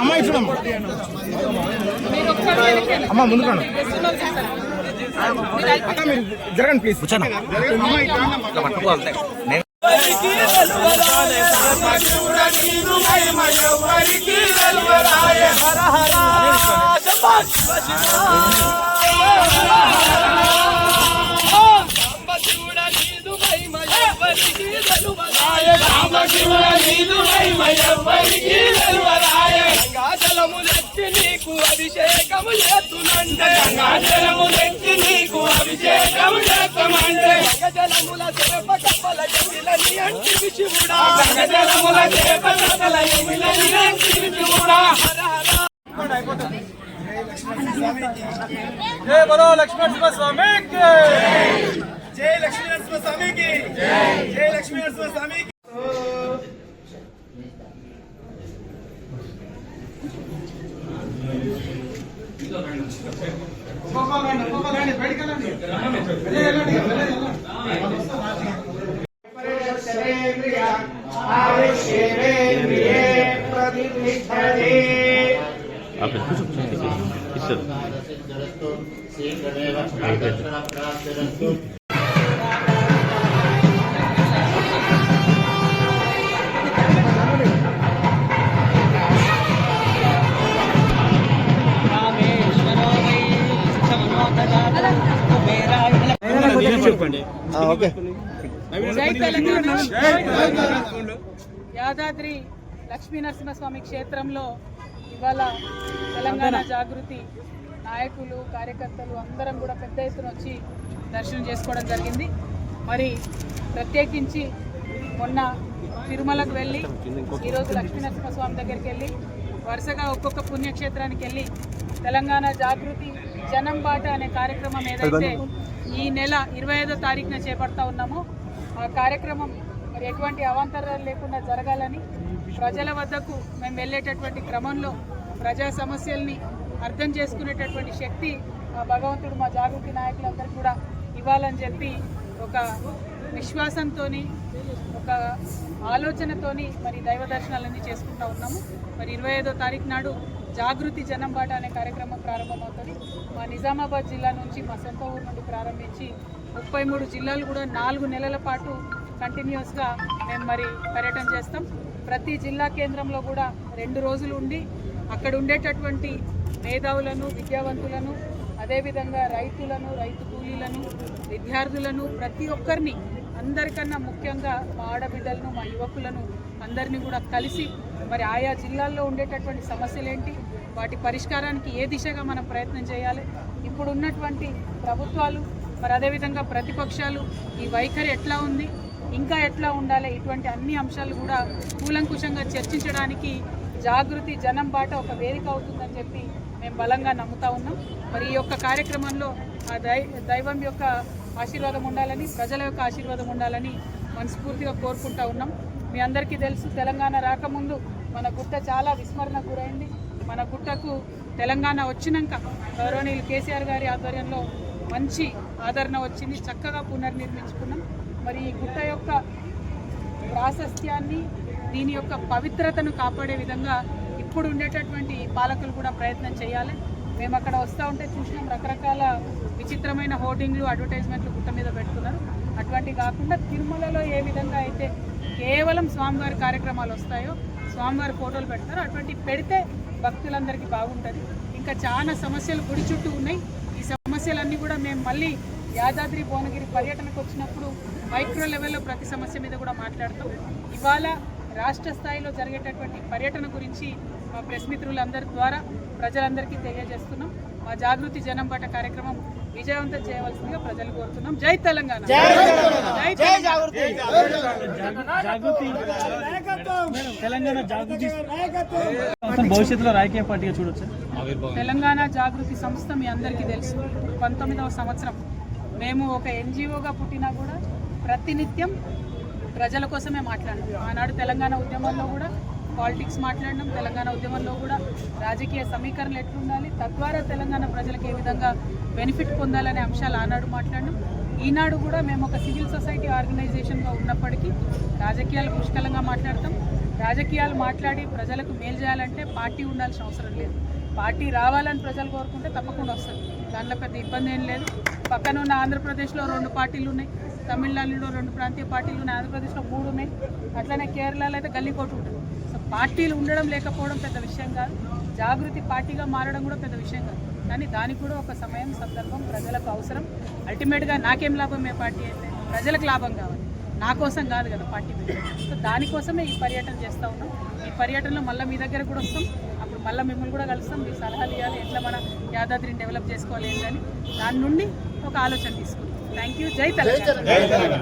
అమ్మాయి చూడమ్మా అమ్మ ముందు అక్క మీరు జరగండి ప్లీజ్ కూర్చోండి గంగాజలములెత్తి నీకు అభిషేకము చేస్తున్నంటే గంగాజలములెత్తి నీకు అభిషేకము చేస్తామంటే గంగజలముల చేప కప్పల ఎమిలని అంటివి శివుడా గంగజలముల చేప కప్పల ఎమిలని అంటివి శివుడా జై బలో లక్ష్మీనరసింహ స్వామికి జై లక్ష్మీనరసింహ స్వామికి జై లక్ష్మీనరసింహ స్వామికి యాదాద్రి లక్ష్మీనరసింహస్వామి క్షేత్రంలో ఇవాళ తెలంగాణ జాగృతి నాయకులు కార్యకర్తలు అందరం కూడా పెద్ద ఎత్తున వచ్చి దర్శనం చేసుకోవడం జరిగింది. మరి ప్రత్యేకించి మొన్న తిరుమలకు వెళ్ళి ఈరోజు లక్ష్మీనరసింహస్వామి దగ్గరికి వెళ్ళి వరుసగా ఒక్కొక్క పుణ్యక్షేత్రానికి వెళ్ళి తెలంగాణ జాగృతి జనం బాట అనే కార్యక్రమం ఏదైతే ఈ నెల 25వ తారీఖున చేపడతా ఉన్నామో ఆ కార్యక్రమం మరి ఎటువంటి అవాంతరాలు లేకుండా జరగాలని ప్రజల వద్దకు మేము వెళ్ళేటటువంటి క్రమంలో ప్రజా సమస్యల్ని అర్థం చేసుకునేటటువంటి శక్తి మా భగవంతుడు మా జాగృతి నాయకులందరికీ కూడా ఇవ్వాలని చెప్పి ఒక విశ్వాసంతో ఒక ఆలోచనతోని మరి దైవ దర్శనాలన్నీ చేసుకుంటూ ఉన్నాము. మరి 25వ తారీఖు నాడు జాగృతి జనం బాట అనే కార్యక్రమం ప్రారంభమవుతుంది. మా నిజామాబాద్ జిల్లా నుంచి మా సొంత ఊరు నుండి ప్రారంభించి 33 జిల్లాలు కూడా 4 నెలల పాటు కంటిన్యూస్గా మేము మరి పర్యటన చేస్తాం. ప్రతి జిల్లా కేంద్రంలో కూడా 2 రోజులు ఉండి అక్కడ ఉండేటటువంటి మేధావులను విద్యావంతులను అదేవిధంగా రైతులను రైతు కూలీలను విద్యార్థులను ప్రతి ఒక్కరిని అందరికన్నా ముఖ్యంగా మా ఆడబిడ్డలను మా యువకులను అందరినీ కూడా కలిసి మరి ఆయా జిల్లాల్లో ఉండేటటువంటి సమస్యలు ఏంటి వాటి పరిష్కారానికి ఏ దిశగా మనం ప్రయత్నం చేయాలి ఇప్పుడు ఉన్నటువంటి ప్రభుత్వాలు మరి అదేవిధంగా ప్రతిపక్షాలు ఈ వైఖరి ఎట్లా ఉంది ఇంకా ఎట్లా ఉండాలి ఇటువంటి అన్ని అంశాలు కూడా కూలంకుషంగా చర్చించడానికి జాగృతి జనం బాట ఒక వేదిక అవుతుందని చెప్పి మేము బలంగా నమ్ముతా ఉన్నాం. మరి ఈ యొక్క కార్యక్రమంలో ఆ దైవం యొక్క ఆశీర్వాదం ఉండాలని ప్రజల యొక్క ఆశీర్వాదం ఉండాలని మనస్ఫూర్తిగా కోరుకుంటా ఉన్నాం. మీ అందరికీ తెలుసు తెలంగాణ రాకముందు మన గుట్ట చాలా విస్మరణకు గురైంది. మన గుట్టకు తెలంగాణ వచ్చినాక గౌరవనీయులు కేసీఆర్ గారి ఆధ్వర్యంలో మంచి ఆదరణ వచ్చింది. చక్కగా పునర్నిర్మించుకున్నాం. మరి ఈ గుట్ట యొక్క ప్రాశస్త్యాన్ని దీని యొక్క పవిత్రతను కాపాడే విధంగా ఇప్పుడు ఉండేటటువంటి పాలకులు కూడా ప్రయత్నం చేయాలి. మేము అక్కడ వస్తూ ఉంటే చూసినాం రకరకాల విచిత్రమైన హోర్డింగ్లు అడ్వర్టైజ్మెంట్లు గుట్ట మీద పెడుతున్నారు. అటువంటి కాకుండా తిరుమలలో ఏ విధంగా అయితే కేవలం స్వామివారి కార్యక్రమాలు వస్తాయో స్వామివారి ఫోటోలు పెడతారో అటువంటి పెడితే భక్తులందరికీ బాగుంటుంది. ఇంకా చాలా సమస్యలు గుడి చుట్టూ ఉన్నాయి. ఈ సమస్యలన్నీ కూడా మేము మళ్ళీ యాదాద్రి భువనగిరి పర్యటనకు వచ్చినప్పుడు మైక్రో లెవెల్లో ప్రతి సమస్య మీద కూడా మాట్లాడతాం. ఇవాళ రాష్ట్ర స్థాయిలో జరిగేటటువంటి పర్యటన గురించి మా ప్రెస్ మిత్రులందరి ద్వారా ప్రజలందరికీ తెలియజేస్తున్నాం. మా జాగృతి జనం బాట కార్యక్రమం విజయవంతం చేయవలసిందిగా ప్రజలు కోరుతున్నాం. జై తెలంగాణ. తెలంగాణ జాగృతి భవిష్యత్తులో రాజకీయ పార్టీగా చూడొచ్చు. తెలంగాణ జాగృతి సంస్థ మీ అందరికీ తెలుసు 19వ సంవత్సరం మేము ఒక ఎన్జిఓగా పుట్టినా కూడా ప్రతినిత్యం ప్రజల కోసమే మాట్లాడినాం. ఆనాడు తెలంగాణ ఉద్యమంలో కూడా పాలిటిక్స్ మాట్లాడినాం. తెలంగాణ ఉద్యమంలో కూడా రాజకీయ సమీకరణలు ఎట్లుండాలి తద్వారా తెలంగాణ ప్రజలకు ఏ విధంగా బెనిఫిట్ పొందాలనే అంశాలు ఆనాడు మాట్లాడినాం. ఈనాడు కూడా మేము ఒక సివిల్ సొసైటీ ఆర్గనైజేషన్గా ఉన్నప్పటికీ రాజకీయాలు పుష్కలంగా మాట్లాడతాం. రాజకీయాలు మాట్లాడి ప్రజలకు మేలు చేయాలంటే పార్టీ ఉండాల్సిన అవసరం లేదు. పార్టీ రావాలని ప్రజలు కోరుకుంటే తప్పకుండా వస్తుంది. దాంట్లో పెద్ద ఇబ్బంది ఏం లేదు. పక్కన ఉన్న ఆంధ్రప్రదేశ్లో 2 పార్టీలు ఉన్నాయి, తమిళనాడులో 2 ప్రాంతీయ పార్టీలు ఉన్నాయి, ఆంధ్రప్రదేశ్లో 3 ఉన్నాయి, అట్లనే కేరళలో అయితే గల్లీకోట ఉంటుంది. సో పార్టీలు ఉండడం లేకపోవడం పెద్ద విషయం కాదు, జాగృతి పార్టీగా మారడం కూడా పెద్ద విషయం కాదు. కానీ దానికి కూడా ఒక సమయం, సందర్భం, ప్రజలకు అవసరం. అల్టిమేట్గా నాకేం లాభం ఏ పార్టీ అయితే? ప్రజలకు లాభం కావాలి, నా కోసం కాదు కదా పార్టీ పెట్టడం. సో దానికోసమే ఈ పర్యటన చేస్తూ ఉన్నాం. ఈ పర్యటనలో మళ్ళీ మీ దగ్గర కూడా వస్తాం, అప్పుడు మళ్ళీ మిమ్మల్ని కూడా కలుస్తాం, మీ సలహాలు ఇవ్వాలి, ఎట్లా మన యాదాద్రిని డెవలప్ చేసుకోవాలి ఏంటని. దాని నుండి ఒక ఆలోచన తీసుకుంటాం. Thank you. జై తెలంగాణ.